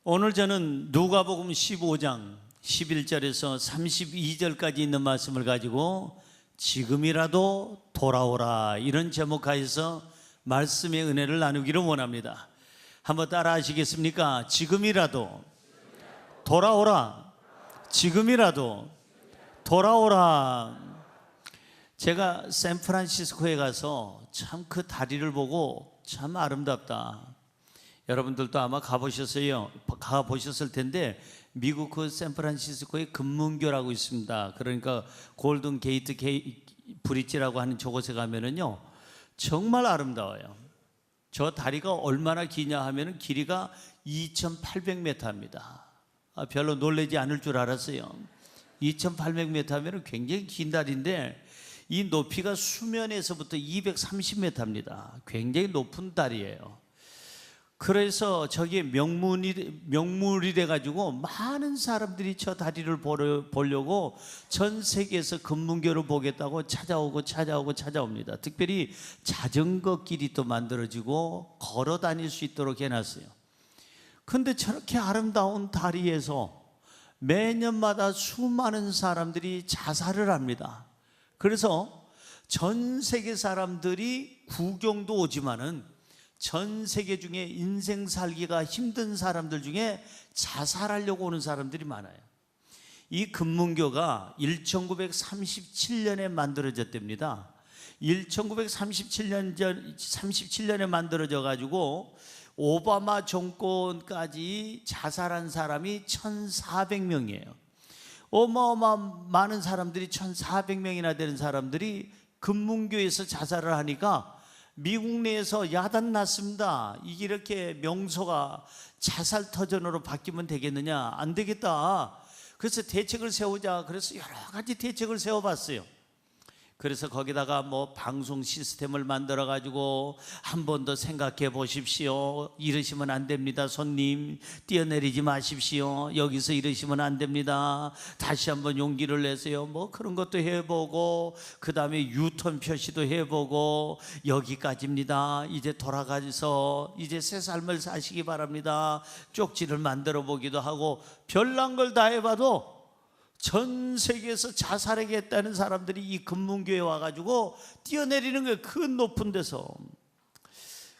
오늘 저는 누가복음 15장 11절에서 32절까지 있는 말씀을 가지고 지금이라도 돌아오라, 이런 제목하에서 말씀의 은혜를 나누기를 원합니다. 한번 따라 하시겠습니까? 지금이라도 돌아오라. 지금이라도 돌아오라. 제가 샌프란시스코에 가서 참 그 다리를 보고 참 아름답다. 여러분들도 아마 가보셨을 텐데, 미국 그 샌프란시스코에 금문교라고 있습니다. 그러니까 골든 게이트 브릿지라고 하는 저곳에 가면은요 정말 아름다워요. 저 다리가 얼마나 기냐 하면은 길이가 2,800m입니다. 별로 놀라지 않을 줄 알았어요. 2,800m 하면은 굉장히 긴 다리인데, 이 높이가 수면에서부터 230m입니다. 굉장히 높은 다리예요. 그래서 저기에 명물이 돼가지고 많은 사람들이 저 다리를 보려고 전 세계에서 금문교를 보겠다고 찾아옵니다. 특별히 자전거 길이 또 만들어지고 걸어 다닐 수 있도록 해놨어요. 그런데 저렇게 아름다운 다리에서 매년마다 수많은 사람들이 자살을 합니다. 그래서 전 세계 사람들이 구경도 오지만은 전 세계 중에 인생 살기가 힘든 사람들 중에 자살하려고 오는 사람들이 많아요. 이 금문교가 1937년에 만들어졌답니다. 1937년에 만들어져 가지고 오바마 정권까지 자살한 사람이 1,400명이에요. 많은 사람들이 1,400명이나 되는 사람들이 금문교에서 자살을 하니까 미국 내에서 야단 났습니다. 이게 이렇게 명소가 자살 터전으로 바뀌면 되겠느냐? 안 되겠다. 그래서 대책을 세우자. 그래서 여러 가지 대책을 세워봤어요. 그래서 거기다가 뭐 방송 시스템을 만들어 가지고 한 번 더 생각해 보십시오. 이러시면 안 됩니다. 손님 뛰어내리지 마십시오. 여기서 이러시면 안 됩니다. 다시 한번 용기를 내세요. 뭐 그런 것도 해보고, 그 다음에 유턴 표시도 해보고, 여기까지입니다. 이제 돌아가서 이제 새 삶을 사시기 바랍니다. 쪽지를 만들어 보기도 하고, 별난 걸 다 해봐도 전 세계에서 자살하겠다는 사람들이 이 금문교에 와가지고 뛰어내리는 거예요. 그 높은 데서.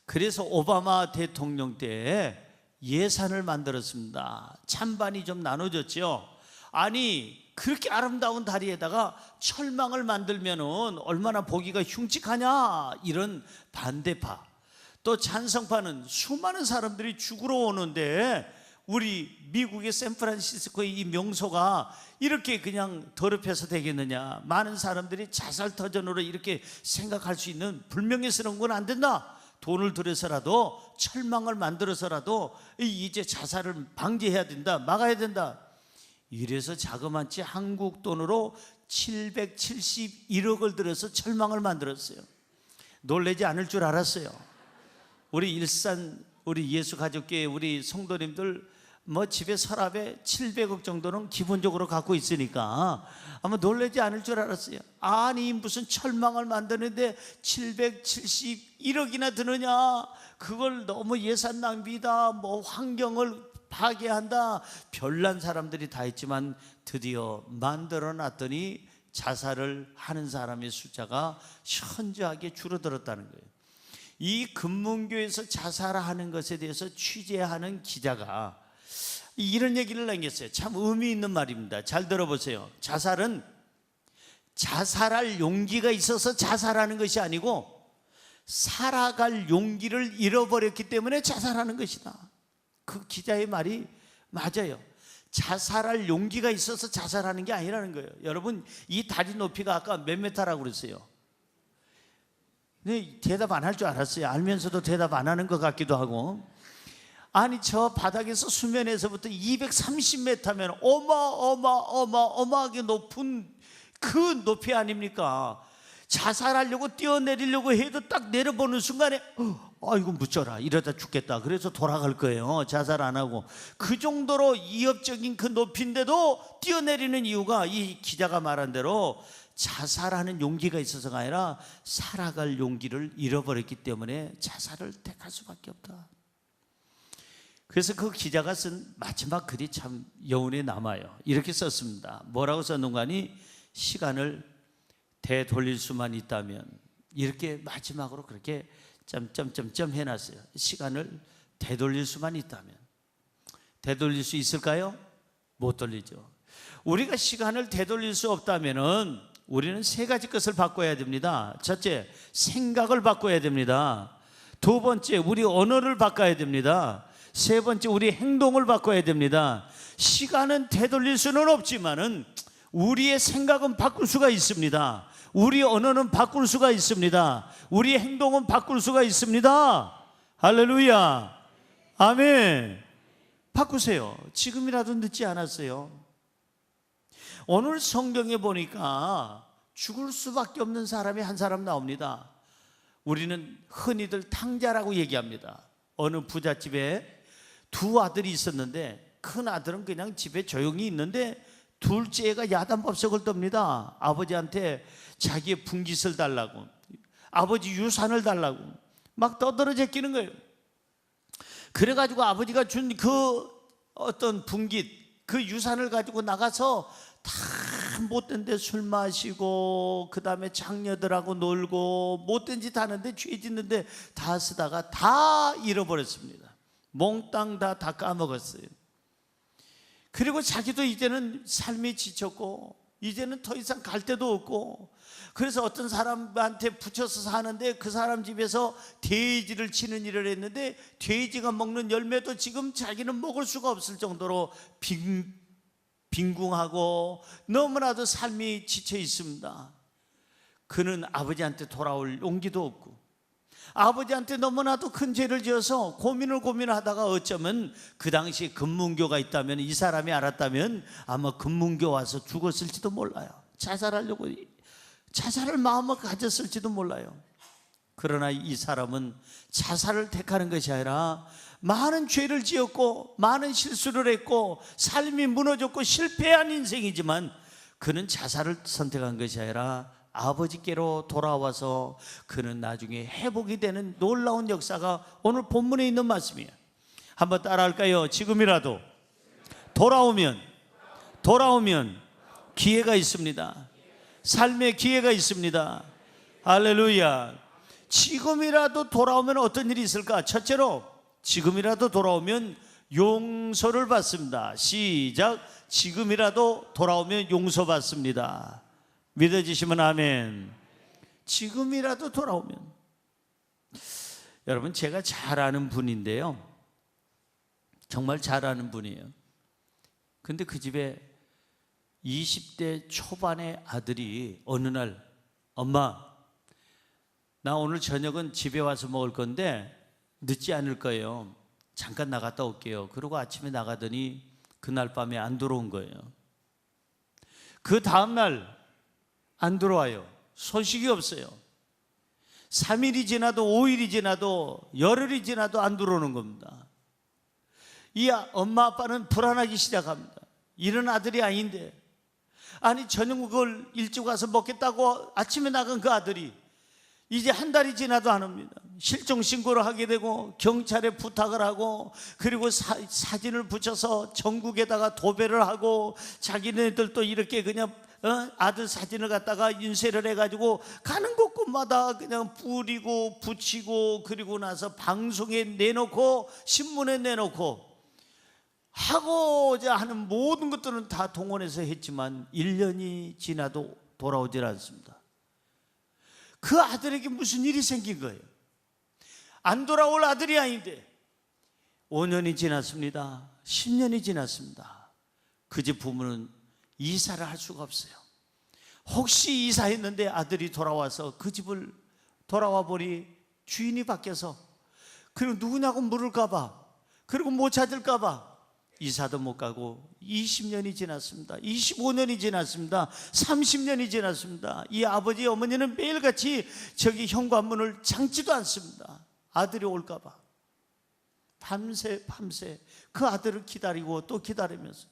그래서 오바마 대통령 때 예산을 만들었습니다. 찬반이 좀 나눠졌죠. 아니, 그렇게 아름다운 다리에다가 철망을 만들면은 얼마나 보기가 흉측하냐, 이런 반대파. 또 찬성파는 수많은 사람들이 죽으러 오는데 우리 미국의 샌프란시스코의 이 명소가 이렇게 그냥 더럽혀서 되겠느냐, 많은 사람들이 자살터전으로 이렇게 생각할 수 있는, 불명예스러운 건 안 된다. 돈을 들여서라도 철망을 만들어서라도 이제 자살을 방지해야 된다, 막아야 된다. 이래서 자그마치 한국 돈으로 771억을 들여서 철망을 만들었어요. 놀라지 않을 줄 알았어요. 우리 일산 우리 예수가족교회 우리 성도님들 뭐 집에 서랍에 700억 정도는 기본적으로 갖고 있으니까 아마 놀라지 않을 줄 알았어요. 아니, 무슨 철망을 만드는데 771억이나 드느냐, 그걸 너무 예산 낭비다, 뭐 환경을 파괴한다, 별난 사람들이 다 있지만 드디어 만들어 놨더니 자살을 하는 사람의 숫자가 현저하게 줄어들었다는 거예요. 이 금문교에서 자살하는 것에 대해서 취재하는 기자가 이런 얘기를 남겼어요. 참 의미 있는 말입니다. 잘 들어보세요. 자살은 자살할 용기가 있어서 자살하는 것이 아니고 살아갈 용기를 잃어버렸기 때문에 자살하는 것이다. 그 기자의 말이 맞아요. 자살할 용기가 있어서 자살하는 게 아니라는 거예요. 여러분, 이 다리 높이가 아까 몇 메타라고 그랬어요? 네, 대답 안 할 줄 알았어요. 알면서도 대답 안 하는 것 같기도 하고. 아니, 저 바닥에서 수면에서부터 230m면 어마어마하게 높은 그 높이 아닙니까? 자살하려고 뛰어내리려고 해도 딱 내려보는 순간에 아이고 무쩌라, 이러다 죽겠다. 그래서 돌아갈 거예요. 자살 안 하고. 그 정도로 위협적인 그 높이인데도 뛰어내리는 이유가 이 기자가 말한 대로 자살하는 용기가 있어서가 아니라 살아갈 용기를 잃어버렸기 때문에 자살을 택할 수밖에 없다. 그래서 그 기자가 쓴 마지막 글이 참 여운에 남아요. 이렇게 썼습니다. 뭐라고 썼는가 하니, 시간을 되돌릴 수만 있다면, 이렇게 마지막으로 그렇게 점점점점 해놨어요. 시간을 되돌릴 수만 있다면. 되돌릴 수 있을까요? 못 돌리죠. 우리가 시간을 되돌릴 수 없다면은 우리는 세 가지 것을 바꿔야 됩니다. 첫째, 생각을 바꿔야 됩니다. 두 번째, 우리 언어를 바꿔야 됩니다. 세 번째, 우리 행동을 바꿔야 됩니다. 시간은 되돌릴 수는 없지만은 우리의 생각은 바꿀 수가 있습니다. 우리 언어는 바꿀 수가 있습니다. 우리 행동은 바꿀 수가 있습니다. 할렐루야, 아멘. 바꾸세요. 지금이라도 늦지 않았어요. 오늘 성경에 보니까 죽을 수밖에 없는 사람이 한 사람 나옵니다. 우리는 흔히들 탕자라고 얘기합니다. 어느 부잣집에 두 아들이 있었는데, 큰 아들은 그냥 집에 조용히 있는데 둘째 애가 야단법석을 떱니다. 아버지한테 자기의 분깃을 달라고, 아버지 유산을 달라고 막 떠들어 제끼는 거예요. 그래가지고 아버지가 준 그 어떤 분깃, 그 유산을 가지고 나가서 다 못된 데 술 마시고, 그 다음에 장녀들하고 놀고, 못된 짓 하는데, 죄 짓는데 다 쓰다가 다 잃어버렸습니다. 몽땅 다 까먹었어요. 그리고 자기도 이제는 삶이 지쳤고, 이제는 더 이상 갈 데도 없고, 그래서 어떤 사람한테 붙여서 사는데 그 사람 집에서 돼지를 치는 일을 했는데, 돼지가 먹는 열매도 지금 자기는 먹을 수가 없을 정도로 빈궁하고 너무나도 삶이 지쳐 있습니다. 그는 아버지한테 돌아올 용기도 없고, 아버지한테 너무나도 큰 죄를 지어서 고민하다가 어쩌면 그 당시에 금문교가 있다면, 이 사람이 알았다면 아마 금문교 와서 죽었을지도 몰라요. 자살을 마음을 가졌을지도 몰라요. 그러나 이 사람은 자살을 택하는 것이 아니라 많은 죄를 지었고 많은 실수를 했고 삶이 무너졌고 실패한 인생이지만, 그는 자살을 선택한 것이 아니라 아버지께로 돌아와서 그는 나중에 회복이 되는 놀라운 역사가 오늘 본문에 있는 말씀이에요. 한번 따라할까요? 지금이라도 돌아오면 기회가 있습니다. 삶의 기회가 있습니다. 할렐루야. 지금이라도 돌아오면 어떤 일이 있을까? 첫째로, 지금이라도 돌아오면 용서를 받습니다. 시작. 지금이라도 돌아오면 용서받습니다. 믿어지시면 아멘. 지금이라도 돌아오면. 여러분, 제가 잘 아는 분인데요, 정말 잘 아는 분이에요. 근데 그 집에 20대 초반의 아들이 어느 날, 엄마, 나 오늘 저녁은 집에 와서 먹을 건데 늦지 않을 거예요. 잠깐 나갔다 올게요. 그러고 아침에 나가더니 그날 밤에 안 들어온 거예요. 그 다음날 안 들어와요. 소식이 없어요. 3일이 지나도 5일이 지나도 열흘이 지나도 안 들어오는 겁니다. 이 엄마 아빠는 불안하기 시작합니다. 이런 아들이 아닌데, 아니 저녁을 일찍 와서 먹겠다고 아침에 나간 그 아들이 이제 한 달이 지나도 안 옵니다. 실종 신고를 하게 되고 경찰에 부탁을 하고, 그리고 사진을 붙여서 전국에다가 도배를 하고, 자기네들도 이렇게 그냥 아들 사진을 갖다가 인쇄를 해가지고 가는 곳곳마다 그냥 뿌리고 붙이고, 그리고 나서 방송에 내놓고 신문에 내놓고 하고자 하는 모든 것들은 다 동원해서 했지만 1년이 지나도 돌아오질 않습니다. 그 아들에게 무슨 일이 생긴 거예요? 안 돌아올 아들이 아닌데 5년이 지났습니다. 10년이 지났습니다. 그 집 부모는 이사를 할 수가 없어요. 혹시 이사했는데 아들이 돌아와서 그 집을 돌아와 보니 주인이 바뀌어서, 그리고 누구냐고 물을까봐, 그리고 못 찾을까봐 이사도 못 가고 20년이 지났습니다. 25년이 지났습니다. 30년이 지났습니다. 이 아버지 어머니는 매일같이 저기 현관문을 잠지도 않습니다. 아들이 올까봐 밤새 그 아들을 기다리고 또 기다리면서,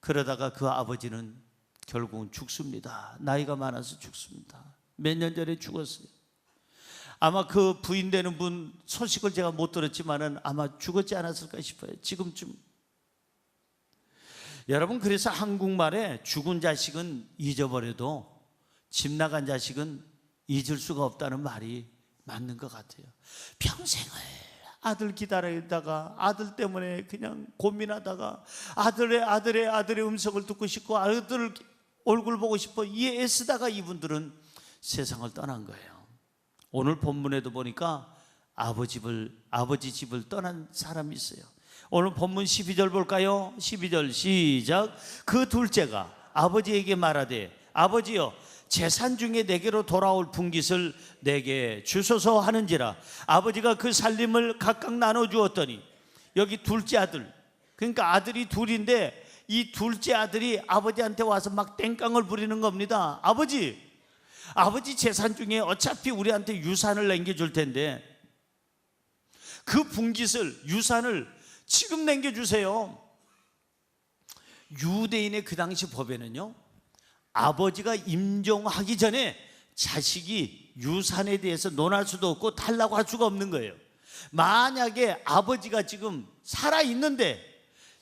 그러다가 그 아버지는 결국은 죽습니다. 나이가 많아서 죽습니다. 몇 년 전에 죽었어요. 아마 그 부인 되는 분 소식을 제가 못 들었지만은 아마 죽었지 않았을까 싶어요. 지금쯤. 여러분, 그래서 한국말에 죽은 자식은 잊어버려도 집 나간 자식은 잊을 수가 없다는 말이 맞는 것 같아요. 평생을 아들 기다리다가 아들 때문에 그냥 고민하다가 아들의 음성을 듣고 싶고 아들 얼굴 보고 싶어 이에 애쓰다가 이분들은 세상을 떠난 거예요. 오늘 본문에도 보니까 아버지 집을 떠난 사람이 있어요. 오늘 본문 12절 볼까요? 12절 시작. 그 둘째가 아버지에게 말하되 아버지여 재산 중에 내게로 돌아올 분깃을 내게 주소서 하는지라. 아버지가 그 살림을 각각 나눠 주었더니, 여기 둘째 아들, 그러니까 아들이 둘인데 이 둘째 아들이 아버지한테 와서 막 땡깡을 부리는 겁니다. 아버지 재산 중에 어차피 우리한테 유산을 남겨줄 텐데 그 분깃을, 유산을 지금 남겨주세요. 유대인의 그 당시 법에는요, 아버지가 임종하기 전에 자식이 유산에 대해서 논할 수도 없고 달라고 할 수가 없는 거예요. 만약에 아버지가 지금 살아있는데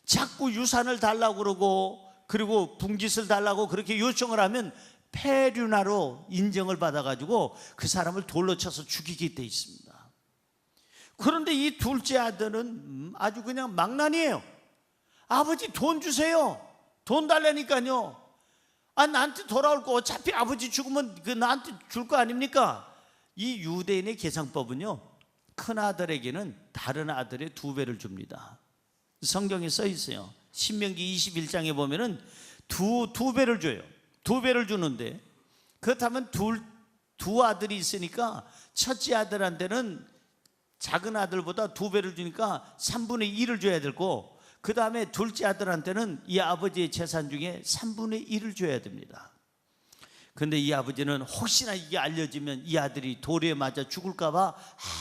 자꾸 유산을 달라고 그러고 그리고 분깃을 달라고 그렇게 요청을 하면 폐륜화로 인정을 받아가지고 그 사람을 돌로 쳐서 죽이게 돼 있습니다. 그런데 이 둘째 아들은 아주 그냥 망나니예요. 아버지 돈 주세요. 돈 달라니까요. 나한테 돌아올 거 어차피 아버지 죽으면 그 나한테 줄 거 아닙니까? 이 유대인의 계산법은요, 큰 아들에게는 다른 아들의 2배를 줍니다. 성경에 써 있어요. 신명기 21장에 보면은 두 배를 줘요. 2배를 주는데, 그렇다면 두 아들이 있으니까 첫째 아들한테는 작은 아들보다 2배를 주니까 3분의 1을 줘야 되고, 그 다음에 둘째 아들한테는 이 아버지의 재산 중에 3분의 1을 줘야 됩니다. 그런데 이 아버지는 혹시나 이게 알려지면 이 아들이 돌에 맞아 죽을까 봐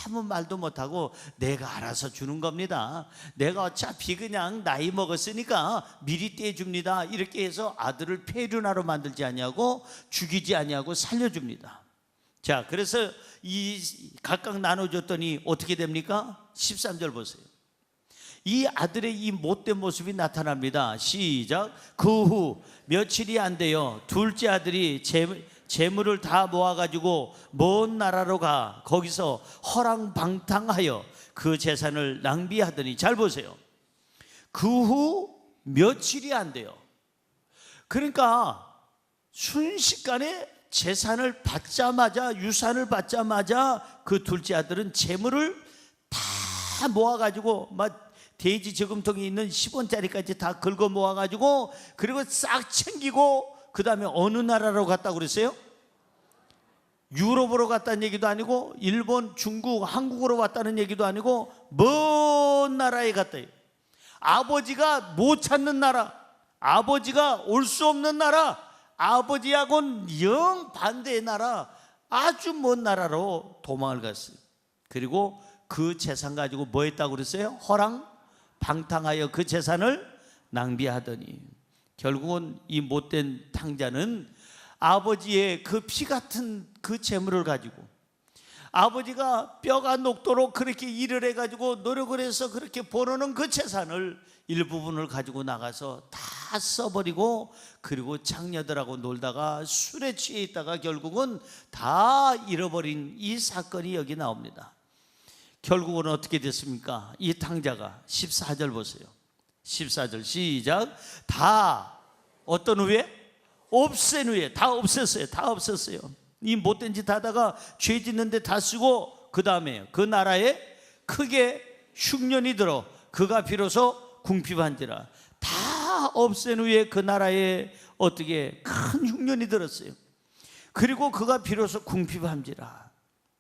아무 말도 못하고 내가 알아서 주는 겁니다. 내가 어차피 그냥 나이 먹었으니까 미리 떼줍니다. 이렇게 해서 아들을 폐륜화로 만들지 아니하고 죽이지 아니하고 살려줍니다. 자, 그래서 이 각각 나눠줬더니 어떻게 됩니까? 13절 보세요. 이 아들의 이 못된 모습이 나타납니다. 시작. 그 후 며칠이 안 돼요. 둘째 아들이 재물을 다 모아가지고 먼 나라로 가 거기서 허랑방탕하여 그 재산을 낭비하더니, 잘 보세요. 그 후 며칠이 안 돼요. 그러니까 순식간에 재산을 받자마자, 유산을 받자마자 그 둘째 아들은 재물을 다 모아가지고 막 돼지 저금통에 있는 10원짜리까지 다 긁어 모아가지고 그리고 싹 챙기고 그 다음에 어느 나라로 갔다고 그랬어요? 유럽으로 갔다는 얘기도 아니고 일본, 중국, 한국으로 왔다는 얘기도 아니고 먼 나라에 갔다. 아버지가 못 찾는 나라, 아버지가 올 수 없는 나라, 아버지하고는 영 반대의 나라, 아주 먼 나라로 도망을 갔어요. 그리고 그 재산 가지고 뭐 했다고 그랬어요? 방탕하여 그 재산을 낭비하더니, 결국은 이 못된 탕자는 아버지의 그 피 같은 그 재물을 가지고, 아버지가 뼈가 녹도록 그렇게 일을 해가지고 노력을 해서 그렇게 벌어놓은 그 재산을 일부분을 가지고 나가서 다 써버리고, 그리고 장녀들하고 놀다가 술에 취해 있다가 결국은 다 잃어버린 이 사건이 여기 나옵니다. 결국은 어떻게 됐습니까? 이 탕자가 14절 보세요. 14절 시작. 다 어떤 후에? 없앤 후에. 다 없앴어요. 다 없앴어요. 이 못된 짓 하다가 죄 짓는데 다 쓰고, 그 다음에 그 나라에 크게 흉년이 들어 그가 비로소 궁핍한지라. 다 없앤 후에 그 나라에 어떻게 큰 흉년이 들었어요. 그리고 그가 비로소 궁핍한지라.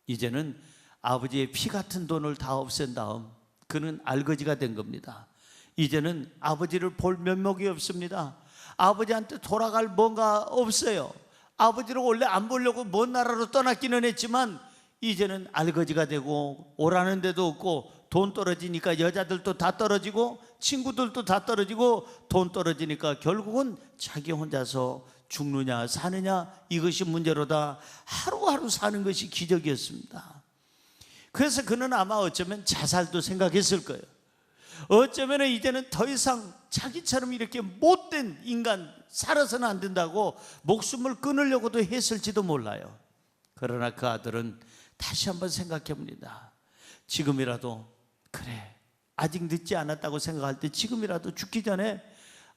이제는 아버지의 피 같은 돈을 다 없앤 다음 그는 알거지가 된 겁니다. 이제는 아버지를 볼 면목이 없습니다. 아버지한테 돌아갈 뭔가 없어요. 아버지를 원래 안 보려고 먼 나라로 떠났기는 했지만 이제는 알거지가 되고 오라는 데도 없고, 돈 떨어지니까 여자들도 다 떨어지고 친구들도 다 떨어지고 돈 떨어지니까 결국은 자기 혼자서 죽느냐 사느냐 이것이 문제로다 하루하루 사는 것이 기적이었습니다. 그래서 그는 아마 어쩌면 자살도 생각했을 거예요. 어쩌면 이제는 더 이상 자기처럼 이렇게 못된 인간 살아서는 안 된다고 목숨을 끊으려고도 했을지도 몰라요. 그러나 그 아들은 다시 한번 생각해 봅니다. 지금이라도, 그래, 아직 늦지 않았다고 생각할 때 지금이라도 죽기 전에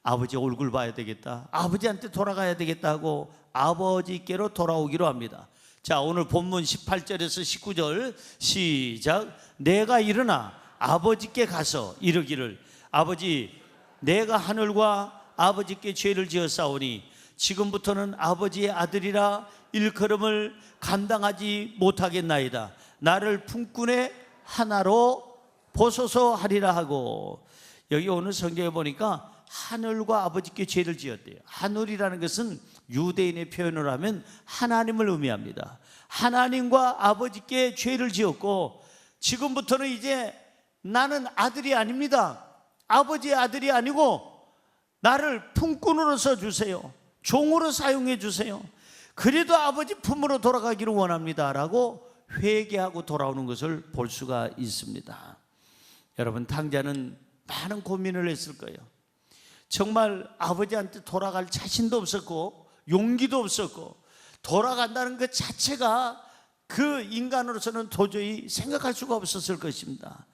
아버지 얼굴 봐야 되겠다, 아버지한테 돌아가야 되겠다 하고 아버지께로 돌아오기로 합니다. 자, 오늘 본문 18절에서 19절 시작. 내가 일어나 아버지께 가서 이르기를, 아버지, 내가 하늘과 아버지께 죄를 지었사오니 지금부터는 아버지의 아들이라 일컬음을 감당하지 못하겠나이다. 나를 품꾼의 하나로 보소서 하리라 하고. 여기 오늘 성경에 보니까 하늘과 아버지께 죄를 지었대요. 하늘이라는 것은 유대인의 표현을 하면 하나님을 의미합니다. 하나님과 아버지께 죄를 지었고, 지금부터는 이제 나는 아들이 아닙니다. 아버지의 아들이 아니고 나를 품꾼으로서 주세요. 종으로 사용해 주세요. 그래도 아버지 품으로 돌아가기를 원합니다 라고 회개하고 돌아오는 것을 볼 수가 있습니다. 여러분, 탕자는 많은 고민을 했을 거예요. 정말 아버지한테 돌아갈 자신도 없었고 용기도 없었고, 돌아간다는 것 자체가 그 인간으로서는 도저히 생각할 수가 없었을 것입니다.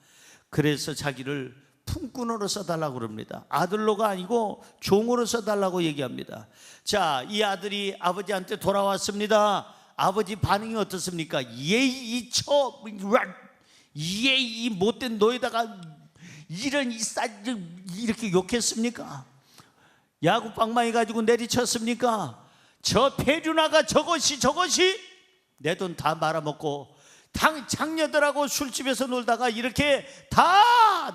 그래서 자기를 품꾼으로 써달라고 그럽니다. 아들로가 아니고 종으로 써달라고 얘기합니다. 자, 이 아들이 아버지한테 돌아왔습니다. 아버지 반응이 어떻습니까? 예이 이 못된 너에다가 이런 이렇게 욕했습니까? 야구방망이 가지고 내리쳤습니까? 저 페류나가 저것이 내 돈 다 말아먹고 장녀들하고 술집에서 놀다가 이렇게 다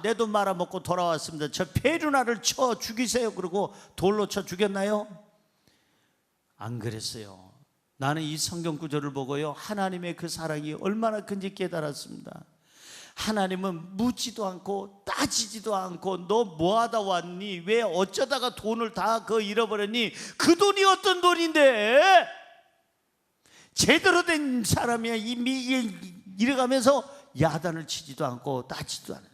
내 돈 말아먹고 돌아왔습니다. 저 페류나를 쳐 죽이세요. 그러고 돌로 쳐 죽였나요? 안 그랬어요. 나는 이 성경 구절을 보고요, 하나님의 그 사랑이 얼마나 큰지 깨달았습니다. 하나님은 묻지도 않고 따지지도 않고 너 뭐하다 왔니? 왜 어쩌다가 돈을 다 잃어버렸니? 그 돈이 어떤 돈인데? 제대로 된 사람이야. 이래가면서 야단을 치지도 않고 따지도 않아요.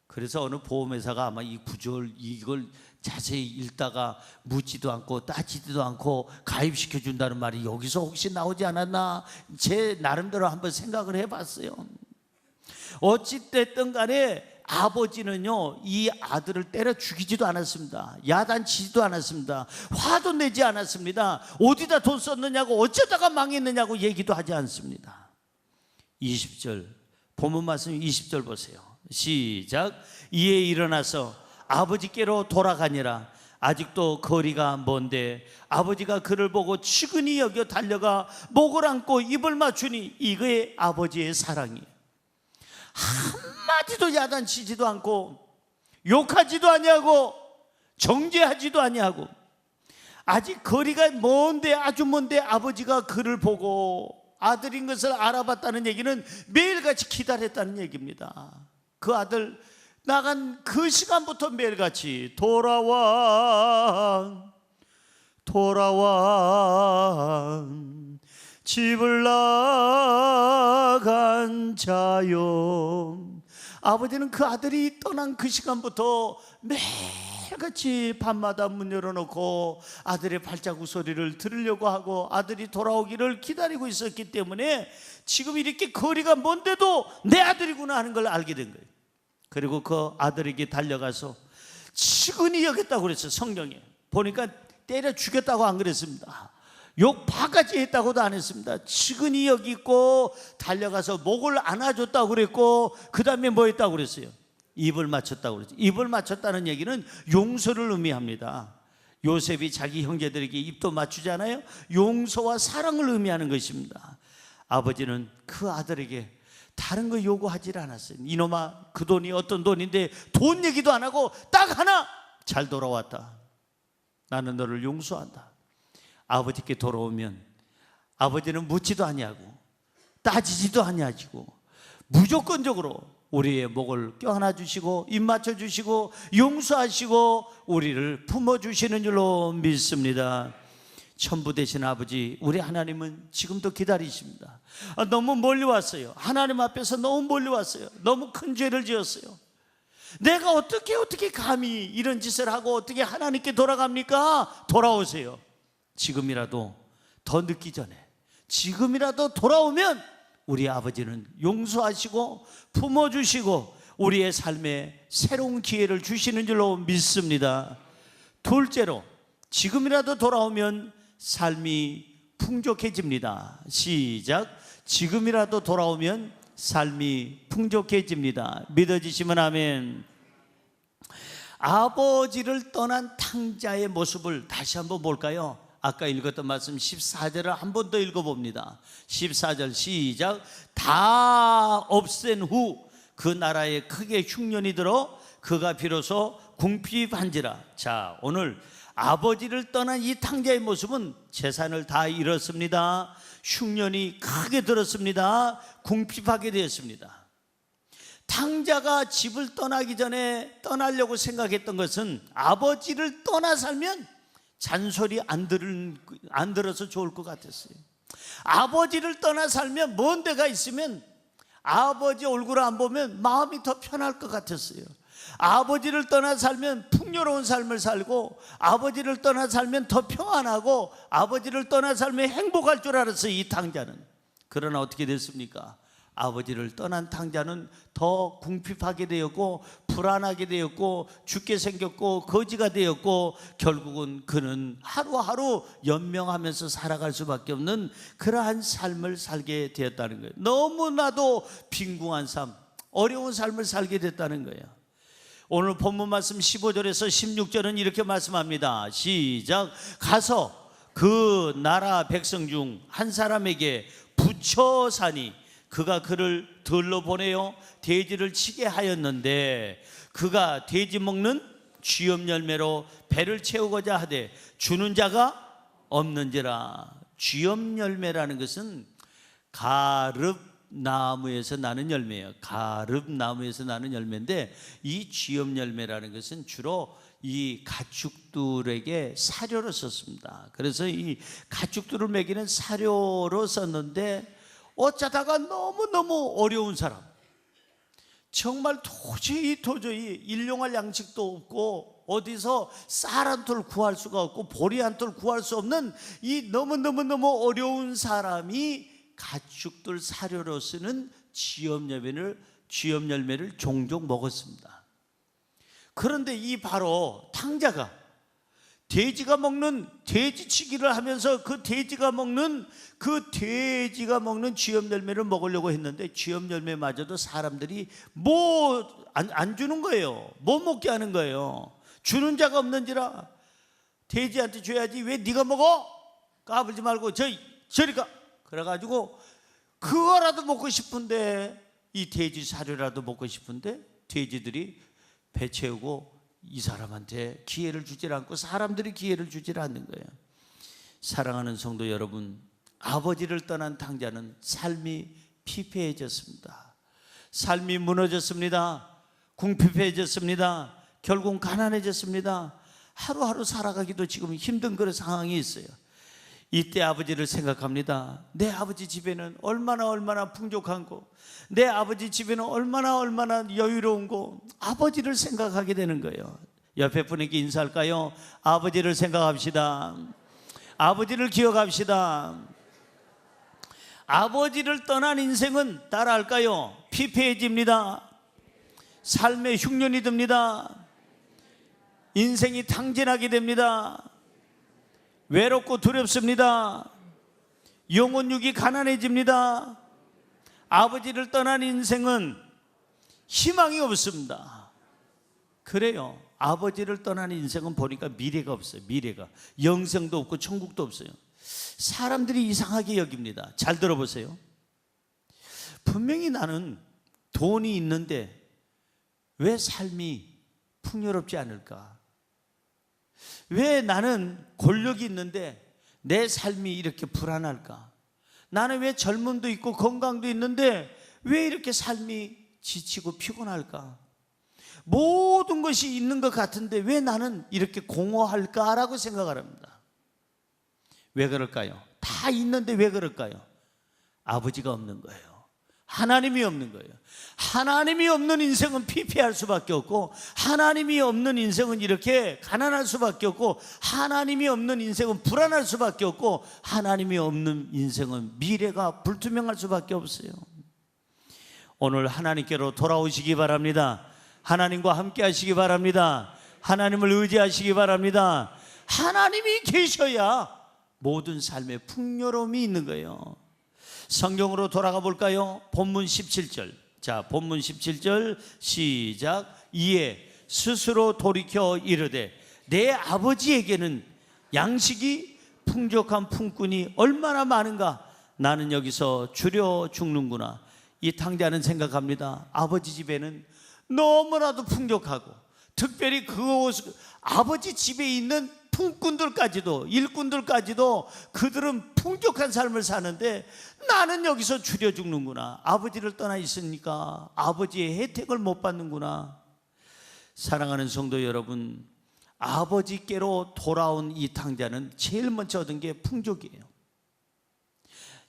그래서 어느 보험회사가 아마 이 구절 이걸 자세히 읽다가 묻지도 않고 따지지도 않고 가입시켜 준다는 말이 여기서 혹시 나오지 않았나, 제 나름대로 한번 생각을 해봤어요. 어찌됐든 간에 아버지는요, 이 아들을 때려 죽이지도 않았습니다. 야단치지도 않았습니다. 화도 내지 않았습니다. 어디다 돈 썼느냐고, 어쩌다가 망했느냐고 얘기도 하지 않습니다. 20절 본문 말씀 20절 보세요. 시작. 이에 일어나서 아버지께로 돌아가니라. 아직도 거리가 먼데 아버지가 그를 보고 측은히 여겨 달려가 목을 안고 입을 맞추니 이거의 아버지의 사랑이. 한마디도 야단치지도 않고 욕하지도 아니하고 정죄하지도 아니하고, 아직 거리가 먼데, 아주 먼데 아버지가 그를 보고 아들인 것을 알아봤다는 얘기는 매일같이 기다렸다는 얘기입니다. 그 아들 나간 그 시간부터 매일같이 돌아와 집을 나간 자요. 아버지는 그 아들이 떠난 그 시간부터 매일같이 밤마다 문 열어놓고 아들의 발자국 소리를 들으려고 하고 아들이 돌아오기를 기다리고 있었기 때문에 지금 이렇게 거리가 먼데도 내 아들이구나 하는 걸 알게 된 거예요. 그리고 그 아들에게 달려가서 측은히 여겼다고 그랬어요. 성경에 보니까 때려 죽였다고 안 그랬습니다. 욕 바가지 했다고도 안 했습니다. 측은히 여기고 달려가서 목을 안아줬다고 그랬고, 그 다음에 뭐 했다고 그랬어요? 입을 맞췄다고 그랬죠. 입을 맞췄다는 얘기는 용서를 의미합니다. 요셉이 자기 형제들에게 입도 맞추잖아요. 용서와 사랑을 의미하는 것입니다. 아버지는 그 아들에게 다른 거 요구하지 않았어요. 이놈아, 그 돈이 어떤 돈인데 돈 얘기도 안 하고 딱 하나, 잘 돌아왔다. 나는 너를 용서한다. 아버지께 돌아오면 아버지는 묻지도 아니하고 따지지도 아니하시고 무조건적으로 우리의 목을 껴안아 주시고 입 맞춰 주시고 용서하시고 우리를 품어 주시는 줄로 믿습니다. 천부 되신 아버지, 우리 하나님은 지금도 기다리십니다. 너무 멀리 왔어요. 하나님 앞에서 너무 멀리 왔어요. 너무 큰 죄를 지었어요. 내가 어떻게 감히 이런 짓을 하고 어떻게 하나님께 돌아갑니까? 돌아오세요. 지금이라도, 더 늦기 전에 지금이라도 돌아오면 우리 아버지는 용서하시고 품어주시고 우리의 삶에 새로운 기회를 주시는 줄로 믿습니다. 둘째로, 지금이라도 돌아오면 삶이 풍족해집니다. 시작. 지금이라도 돌아오면 삶이 풍족해집니다. 믿어지시면 아멘. 아버지를 떠난 탕자의 모습을 다시 한번 볼까요? 아까 읽었던 말씀 14절을 한 번 더 읽어봅니다. 14절 시작. 다 없앤 후 그 나라에 크게 흉년이 들어 그가 비로소 궁핍한지라. 자, 오늘 아버지를 떠난 이 탕자의 모습은 재산을 다 잃었습니다. 흉년이 크게 들었습니다. 궁핍하게 되었습니다. 탕자가 집을 떠나기 전에 떠나려고 생각했던 것은 아버지를 떠나 살면 잔소리 안 들어서 좋을 것 같았어요. 아버지를 떠나 살면 먼 데가 있으면 아버지 얼굴을 안 보면 마음이 더 편할 것 같았어요. 아버지를 떠나 살면 풍요로운 삶을 살고 아버지를 떠나 살면 더 평안하고 아버지를 떠나 살면 행복할 줄 알았어요, 이 탕자는. 그러나 어떻게 됐습니까? 아버지를 떠난 탕자는 더 궁핍하게 되었고 불안하게 되었고 죽게 생겼고 거지가 되었고 결국은 그는 하루하루 연명하면서 살아갈 수밖에 없는 그러한 삶을 살게 되었다는 거예요. 너무나도 빈궁한 삶, 어려운 삶을 살게 됐다는 거예요. 오늘 본문 말씀 15절에서 16절은 이렇게 말씀합니다. 시작. 가서 그 나라 백성 중 한 사람에게 붙여 사니 그가 그를 들러 보내어 돼지를 치게 하였는데 그가 돼지 먹는 쥐염 열매로 배를 채우고자 하되 주는 자가 없는지라. 쥐염 열매라는 것은 가릅나무에서 나는 열매예요. 가릅나무에서 나는 열매인데 이 쥐염 열매라는 것은 주로 이 가축들에게 사료로 썼습니다. 그래서 이 가축들을 먹이는 사료로 썼는데 어쩌다가 너무너무 어려운 사람, 정말 도저히 일용할 양식도 없고 어디서 쌀 한 톨 구할 수가 없고 보리 한 톨 구할 수 없는 이 너무너무 어려운 사람이 가축들 사료로 쓰는 쥐염 열매를 종종 먹었습니다. 그런데 이 바로 탕자가 돼지가 먹는 돼지치기를 하면서 그 돼지가 먹는 쥐염 열매를 먹으려고 했는데 쥐염 열매마저도 사람들이 안 주는 거예요. 못 먹게 하는 거예요. 주는 자가 없는지라. 돼지한테 줘야지 왜 네가 먹어? 까불지 말고 저리 가. 그래가지고 그거라도 먹고 싶은데, 이 돼지 사료라도 먹고 싶은데 돼지들이 배 채우고 이 사람한테 기회를 주질 않고 사람들이 기회를 주질 않는 거예요. 사랑하는 성도 여러분, 아버지를 떠난 탕자는 삶이 피폐해졌습니다. 삶이 무너졌습니다. 궁핍해졌습니다. 결국 가난해졌습니다. 하루하루 살아가기도 지금 힘든 그런 상황이 있어요. 이때 아버지를 생각합니다. 내 아버지 집에는 얼마나 풍족한 거, 내 아버지 집에는 얼마나 여유로운 거, 아버지를 생각하게 되는 거예요. 옆에 분에게 인사할까요? 아버지를 생각합시다. 아버지를 기억합시다. 아버지를 떠난 인생은 따라할까요? 피폐해집니다. 삶의 흉년이 듭니다. 인생이 탕진하게 됩니다. 외롭고 두렵습니다. 영혼육이 가난해집니다. 아버지를 떠난 인생은 희망이 없습니다. 그래요. 아버지를 떠난 인생은 보니까 미래가 없어요. 미래가. 영생도 없고 천국도 없어요. 사람들이 이상하게 여깁니다. 잘 들어보세요. 분명히 나는 돈이 있는데 왜 삶이 풍요롭지 않을까? 왜 나는 권력이 있는데 내 삶이 이렇게 불안할까? 나는 왜 젊음도 있고 건강도 있는데 왜 이렇게 삶이 지치고 피곤할까? 모든 것이 있는 것 같은데 왜 나는 이렇게 공허할까라고 생각을 합니다. 왜 그럴까요? 다 있는데 왜 그럴까요? 아버지가 없는 거예요. 하나님이 없는 거예요. 하나님이 없는 인생은 피폐할 수밖에 없고, 하나님이 없는 인생은 이렇게 가난할 수밖에 없고, 하나님이 없는 인생은 불안할 수밖에 없고, 하나님이 없는 인생은 미래가 불투명할 수밖에 없어요. 오늘 하나님께로 돌아오시기 바랍니다. 하나님과 함께 하시기 바랍니다. 하나님을 의지하시기 바랍니다. 하나님이 계셔야 모든 삶에 풍요로움이 있는 거예요. 성경으로 돌아가 볼까요? 본문 17절. 자, 본문 17절 시작. 이에 스스로 돌이켜 이르되 내 아버지에게는 양식이 풍족한 품꾼이 얼마나 많은가. 나는 여기서 줄여 죽는구나. 이 탕자는 생각합니다. 아버지 집에는 너무나도 풍족하고, 특별히 아버지 집에 있는 품꾼들까지도, 일꾼들까지도 그들은 풍족한 삶을 사는데 나는 여기서 줄여 죽는구나. 아버지를 떠나 있으니까 아버지의 혜택을 못 받는구나. 사랑하는 성도 여러분, 아버지께로 돌아온 이 탕자는 제일 먼저 얻은 게 풍족이에요.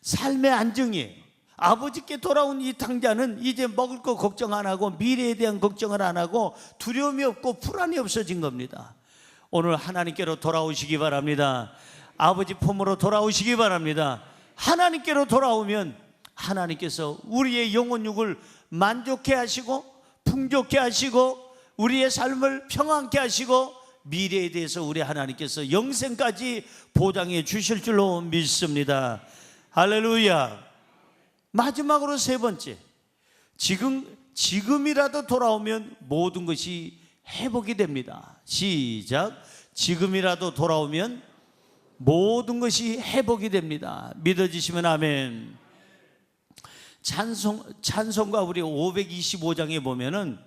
삶의 안정이에요. 아버지께 돌아온 이 탕자는 이제 먹을 거 걱정 안 하고, 미래에 대한 걱정을 안 하고, 두려움이 없고 불안이 없어진 겁니다. 오늘 하나님께로 돌아오시기 바랍니다. 아버지 품으로 돌아오시기 바랍니다. 하나님께로 돌아오면 하나님께서 우리의 영혼육을 만족해 하시고, 풍족해 하시고, 우리의 삶을 평안케 하시고, 미래에 대해서 우리 하나님께서 영생까지 보장해 주실 줄로 믿습니다. 할렐루야. 마지막으로 세 번째, 지금이라도 돌아오면 모든 것이 회복이 됩니다. 시작. 지금이라도 돌아오면 모든 것이 회복이 됩니다. 믿어지시면 아멘. 찬송가 우리 525장에 보면은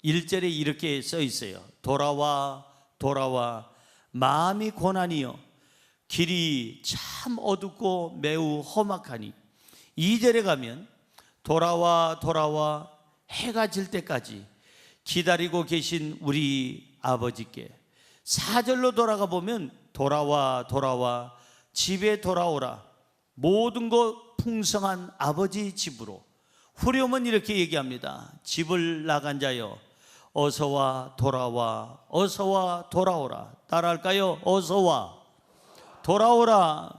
1절에 이렇게 써 있어요. 돌아와 돌아와 마음이 고난이여 길이 참 어둡고 매우 험악하니. 2절에 가면 돌아와 돌아와 해가 질 때까지 기다리고 계신 우리 아버지께. 4절로 돌아가 보면 돌아와 돌아와 집에 돌아오라 모든 것 풍성한 아버지 집으로. 후렴은 이렇게 얘기합니다. 집을 나간 자여 어서와 돌아와 어서와 돌아오라. 따라할까요? 어서와 돌아오라.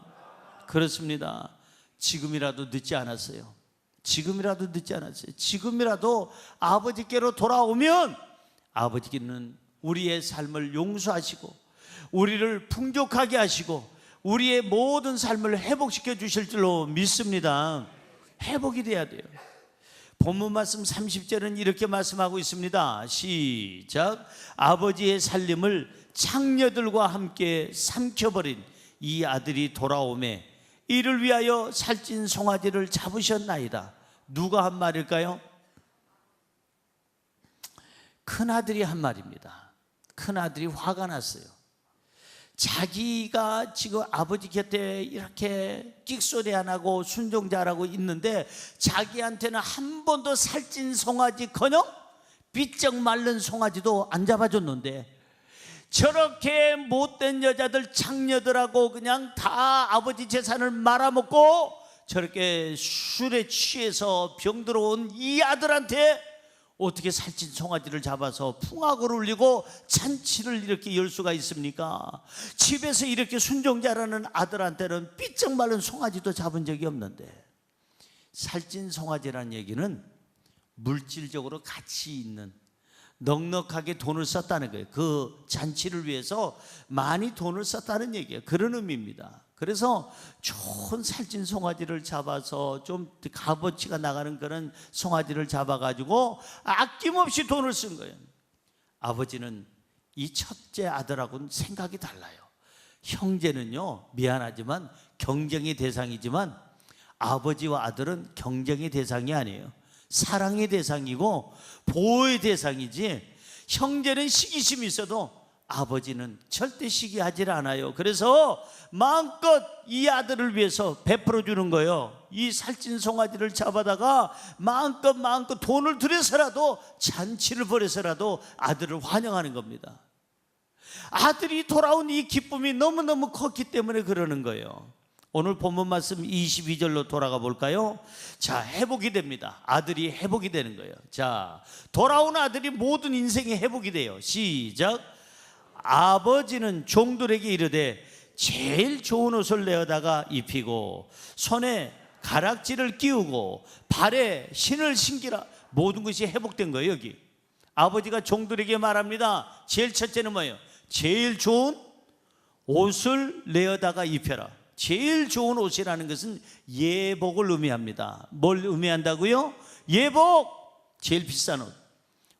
그렇습니다. 지금이라도 늦지 않았어요. 지금이라도 늦지 않았어요. 지금이라도 아버지께로 돌아오면 아버지께는 우리의 삶을 용서하시고, 우리를 풍족하게 하시고, 우리의 모든 삶을 회복시켜 주실 줄로 믿습니다. 회복이 돼야 돼요. 본문 말씀 30절은 이렇게 말씀하고 있습니다. 시작. 아버지의 살림을 창녀들과 함께 삼켜버린 이 아들이 돌아오매 이를 위하여 살찐 송아지를 잡으셨나이다. 누가 한 말일까요? 큰아들이 한 말입니다. 큰아들이 화가 났어요. 자기가 지금 아버지 곁에 이렇게 끽소리 안 하고 순종 잘하고 있는데 자기한테는 한 번도 살찐 송아지커녕 비쩍 마른 송아지도 안 잡아줬는데, 저렇게 못된 여자들 창녀들하고 그냥 다 아버지 재산을 말아먹고 저렇게 술에 취해서 병들어온 이 아들한테 어떻게 살찐 송아지를 잡아서 풍악을 울리고 잔치를 이렇게 열 수가 있습니까? 집에서 이렇게 순종 잘하는 아들한테는 삐쩍 마른 송아지도 잡은 적이 없는데, 살찐 송아지라는 얘기는 물질적으로 가치 있는, 넉넉하게 돈을 썼다는 거예요. 그 잔치를 위해서 많이 돈을 썼다는 얘기예요. 그런 의미입니다. 그래서 좋은 살찐 송아지를 잡아서 좀 값어치가 나가는 그런 송아지를 잡아가지고 아낌없이 돈을 쓴 거예요. 아버지는 이 첫째 아들하고는 생각이 달라요. 형제는요, 미안하지만 경쟁의 대상이지만 아버지와 아들은 경쟁의 대상이 아니에요. 사랑의 대상이고 보호의 대상이지, 형제는 시기심이 있어도 아버지는 절대 시기하지 않아요. 그래서 마음껏 이 아들을 위해서 베풀어 주는 거예요. 이 살찐 송아지를 잡아다가 마음껏 돈을 들여서라도 잔치를 벌여서라도 아들을 환영하는 겁니다. 아들이 돌아온 이 기쁨이 너무너무 컸기 때문에 그러는 거예요. 오늘 본문 말씀 22절로 돌아가 볼까요? 자, 회복이 됩니다. 아들이 회복이 되는 거예요. 자, 돌아온 아들이 모든 인생이 회복이 돼요. 시작. 아버지는 종들에게 이르되 제일 좋은 옷을 내어다가 입히고 손에 가락지를 끼우고 발에 신을 신기라. 모든 것이 회복된 거예요. 여기 아버지가 종들에게 말합니다. 제일 첫째는 뭐예요? 제일 좋은 옷을 내어다가 입혀라. 제일 좋은 옷이라는 것은 예복을 의미합니다. 뭘 의미한다고요? 예복, 제일 비싼 옷.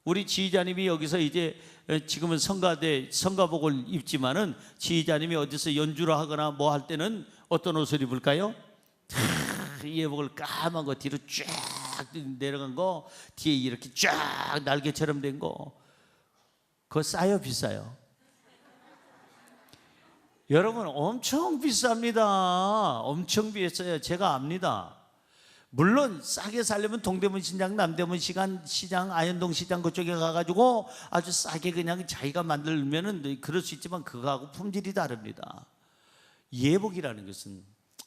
우리 지휘자님이 여기서 이제 지금은 성가복을 입지만은 지휘자님이 어디서 연주를 하거나 뭐 할 때는 어떤 옷을 입을까요? 예복을 까만 거 뒤로 쫙 내려간 거, 뒤에 이렇게 쫙 날개처럼 된 거, 그거 싸요, 비싸요? 여러분 엄청 비쌉니다. 엄청 비쌌어요. 제가 압니다. 물론 싸게 살려면 동대문 시장, 남대문 시장, 아현동 시장 그쪽에 가가지고 아주 싸게 그냥 자기가 만들면은 그럴 수 있지만 그거하고 품질이 다릅니다. 예복이라는 것은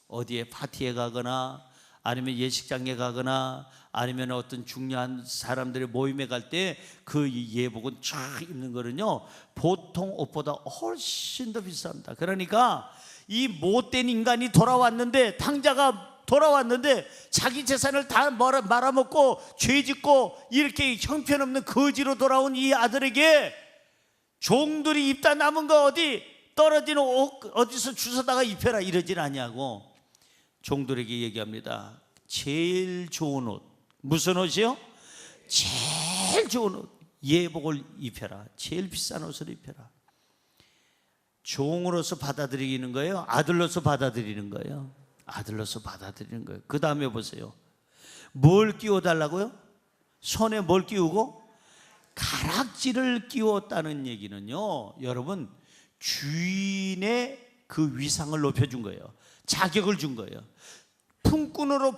어디에 파티에 가거나 아니면 예식장에 가거나 아니면 어떤 중요한 사람들의 모임에 갈 때 그 예복은 쫙 입는 거는요 보통 옷보다 훨씬 더 비쌉니다. 그러니까 이 못된 인간이 돌아왔는데, 탕자가 돌아왔는데 자기 재산을 다 말아먹고 죄짓고 이렇게 형편없는 거지로 돌아온 이 아들에게 종들이 입다 남은 거 어디 떨어진 옷 어디서 주워다가 입혀라 이러질 않냐고 종들에게 얘기합니다. 제일 좋은 옷, 무슨 옷이요? 제일 좋은 옷, 예복을 입혀라. 제일 비싼 옷을 입혀라. 종으로서 받아들이는 거예요? 아들로서 받아들이는 거예요? 아들로서 받아들이는 거예요. 그 다음에 보세요. 뭘 끼워달라고요? 손에 뭘 끼우고? 가락지를 끼웠다는 얘기는요, 여러분 주인의 그 위상을 높여준 거예요. 자격을 준 거예요. 품꾼으로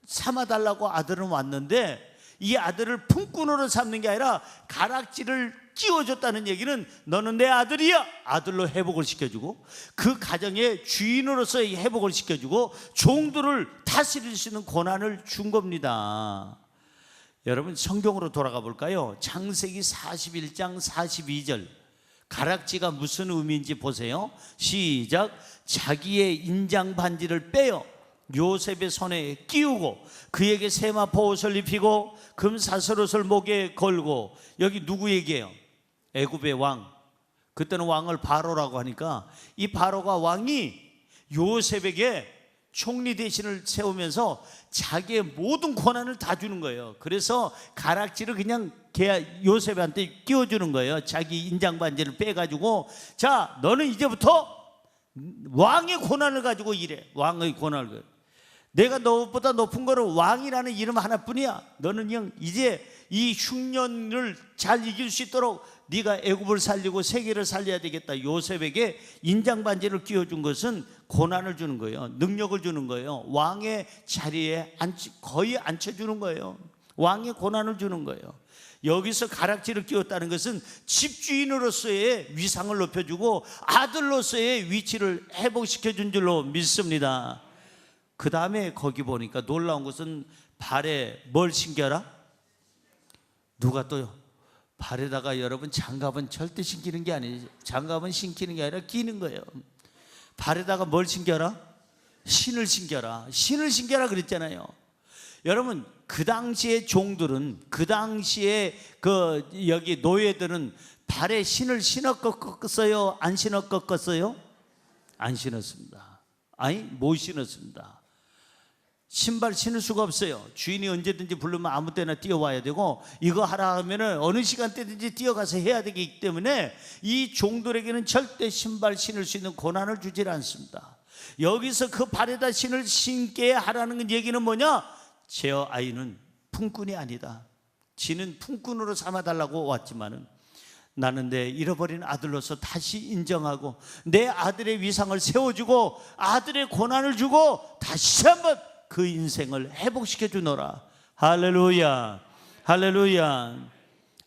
삼아달라고 아들은 왔는데 이 아들을 품꾼으로 삼는 게 아니라 가락지를 끼워줬다는 얘기는 너는 내 아들이야. 아들로 회복을 시켜주고 그 가정의 주인으로서의 회복을 시켜주고 종들을 다스릴 수 있는 권한을 준 겁니다. 여러분 성경으로 돌아가 볼까요? 창세기 41장 42절. 가락지가 무슨 의미인지 보세요. 시작. 자기의 인장 반지를 빼어 요셉의 손에 끼우고 그에게 세마포 옷을 입히고 금 사슬옷을 목에 걸고. 여기 누구 얘기예요? 애굽의 왕. 그때는 왕을 바로라고 하니까 이 바로가 왕이 요셉에게 총리 대신을 세우면서 자기의 모든 권한을 다 주는 거예요. 그래서 가락지를 그냥 요셉한테 끼워주는 거예요. 자기 인장 반지를 빼가지고 자 너는 이제부터 왕의 권한을 가지고 일해. 왕의 권한을. 내가 너보다 높은 거는 왕이라는 이름 하나뿐이야. 너는 형 이제 이 흉년을 잘 이길 수 있도록 네가 애굽을 살리고 세계를 살려야 되겠다. 요셉에게 인장 반지를 끼워준 것은 고난을 주는 거예요. 능력을 주는 거예요. 왕의 자리에 거의 앉혀주는 거예요. 왕의 고난을 주는 거예요. 여기서 가락지를 끼웠다는 것은 집주인으로서의 위상을 높여주고 아들로서의 위치를 회복시켜준 줄로 믿습니다. 그 다음에 거기 보니까 놀라운 것은 발에 뭘 신겨라? 누가 또요? 발에다가 여러분 장갑은 절대 신기는 게 아니에요. 장갑은 신기는 게 아니라 끼는 거예요. 발에다가 뭘 신겨라? 신을 신겨라. 신을 신겨라 그랬잖아요. 여러분 그 당시에 종들은, 그 당시에 여기 노예들은 발에 신을 신어 꺾었어요? 안 신어 꺾었어요? 안 신었습니다. 아니 못 신었습니다. 신발 신을 수가 없어요. 주인이 언제든지 부르면 아무 때나 뛰어와야 되고 이거 하라 하면은 어느 시간대든지 뛰어가서 해야 되기 때문에 이 종들에게는 절대 신발 신을 수 있는 권한을 주질 않습니다. 여기서 그 발에다 신을 신게 하라는 얘기는 뭐냐? 제 아이는 품꾼이 아니다. 지는 품꾼으로 삼아달라고 왔지만은 나는 내 잃어버린 아들로서 다시 인정하고 내 아들의 위상을 세워주고 아들의 권한을 주고 다시 한번 그 인생을 회복시켜 주노라. 할렐루야, 할렐루야.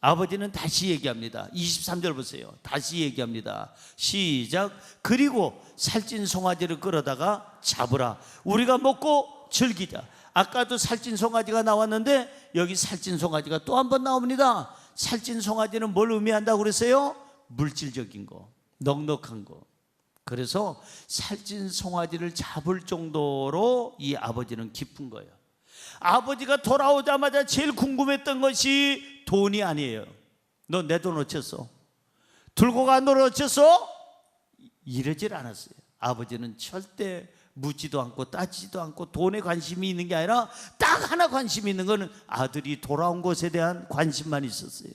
아버지는 다시 얘기합니다. 23절 보세요. 다시 얘기합니다. 시작. 그리고 살찐 송아지를 끌어다가 잡으라. 우리가 먹고 즐기자. 아까도 살찐 송아지가 나왔는데 여기 살찐 송아지가 또 한 번 나옵니다. 살찐 송아지는 뭘 의미한다고 그랬어요? 물질적인 거, 넉넉한 거. 그래서 살찐 송아지를 잡을 정도로 이 아버지는 기쁜 거예요. 아버지가 돌아오자마자 제일 궁금했던 것이 돈이 아니에요. 너 내 돈 어째서? 들고 간 돈 어째서? 이러질 않았어요. 아버지는 절대 묻지도 않고 따지지도 않고 돈에 관심이 있는 게 아니라 딱 하나 관심이 있는 것은 아들이 돌아온 것에 대한 관심만 있었어요.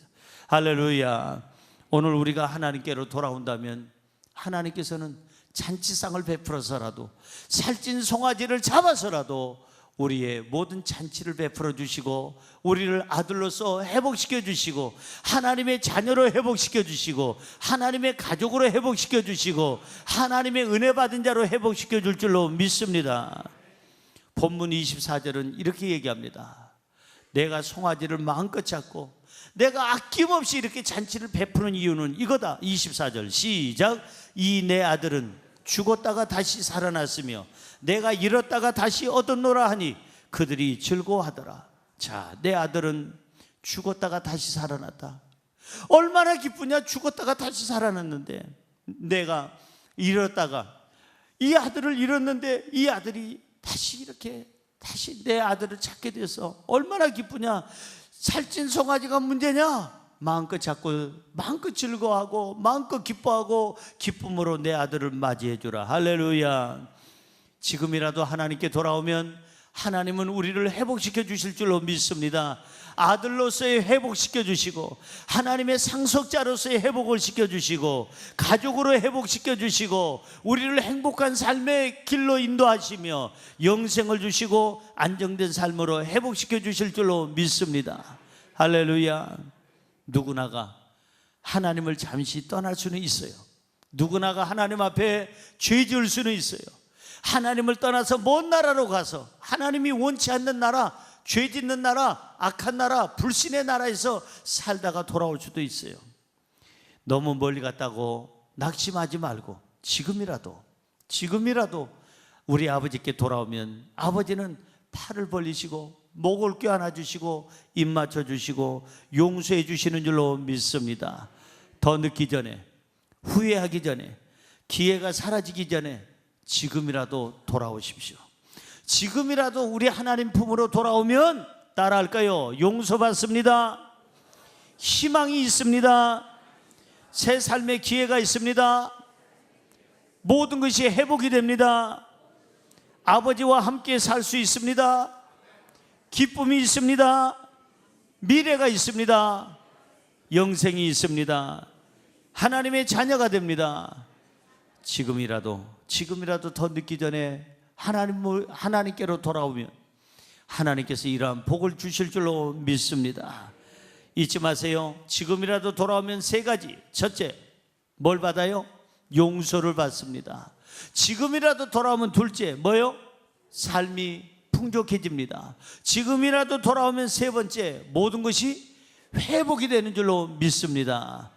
할렐루야. 오늘 우리가 하나님께로 돌아온다면 하나님께서는 잔치상을 베풀어서라도 살찐 송아지를 잡아서라도 우리의 모든 잔치를 베풀어 주시고 우리를 아들로서 회복시켜 주시고 하나님의 자녀로 회복시켜 주시고 하나님의 가족으로 회복시켜 주시고 하나님의 은혜 받은 자로 회복시켜 줄 줄로 믿습니다. 본문 24절은 이렇게 얘기합니다. 내가 송아지를 마음껏 잡고 내가 아낌없이 이렇게 잔치를 베푸는 이유는 이거다. 24절 시작. 이 내 아들은 죽었다가 다시 살아났으며 내가 잃었다가 다시 얻었노라 하니 그들이 즐거워하더라. 자, 내 아들은 죽었다가 다시 살아났다. 얼마나 기쁘냐. 죽었다가 다시 살아났는데 내가 잃었다가 이 아들을 잃었는데 이 아들이 다시 이렇게 다시 내 아들을 찾게 돼서 얼마나 기쁘냐. 살찐 송아지가 문제냐? 마음껏 잡고 마음껏 즐거워하고 마음껏 기뻐하고 기쁨으로 내 아들을 맞이해 주라. 할렐루야. 지금이라도 하나님께 돌아오면 하나님은 우리를 회복시켜 주실 줄로 믿습니다. 아들로서의 회복시켜 주시고 하나님의 상속자로서의 회복을 시켜 주시고 가족으로 회복시켜 주시고 우리를 행복한 삶의 길로 인도하시며 영생을 주시고 안정된 삶으로 회복시켜 주실 줄로 믿습니다. 할렐루야. 누구나가 하나님을 잠시 떠날 수는 있어요. 누구나가 하나님 앞에 죄 지을 수는 있어요. 하나님을 떠나서 먼 나라로 가서 하나님이 원치 않는 나라, 죄 짓는 나라, 악한 나라, 불신의 나라에서 살다가 돌아올 수도 있어요. 너무 멀리 갔다고 낙심하지 말고 지금이라도 우리 아버지께 돌아오면 아버지는 팔을 벌리시고 목을 껴안아 주시고 입 맞춰 주시고 용서해 주시는 줄로 믿습니다. 더 늦기 전에, 후회하기 전에, 기회가 사라지기 전에 지금이라도 돌아오십시오. 지금이라도 우리 하나님 품으로 돌아오면 따라할까요? 용서받습니다. 희망이 있습니다. 새 삶의 기회가 있습니다. 모든 것이 회복이 됩니다. 아버지와 함께 살 수 있습니다. 기쁨이 있습니다. 미래가 있습니다. 영생이 있습니다. 하나님의 자녀가 됩니다. 지금이라도 더 늦기 전에 하나님께로 돌아오면 하나님께서 이러한 복을 주실 줄로 믿습니다. 잊지 마세요. 지금이라도 돌아오면 세 가지. 첫째, 뭘 받아요? 용서를 받습니다. 지금이라도 돌아오면 둘째, 뭐요? 삶이 풍족해집니다. 지금이라도 돌아오면 세 번째, 모든 것이 회복이 되는 줄로 믿습니다.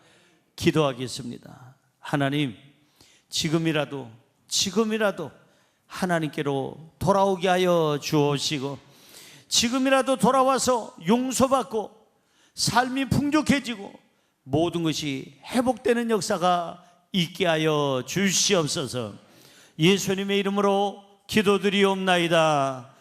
기도하겠습니다. 하나님, 지금이라도 하나님께로 돌아오게 하여 주옵시고 지금이라도 돌아와서 용서받고 삶이 풍족해지고 모든 것이 회복되는 역사가 있게 하여 주시옵소서. 예수님의 이름으로 기도드리옵나이다.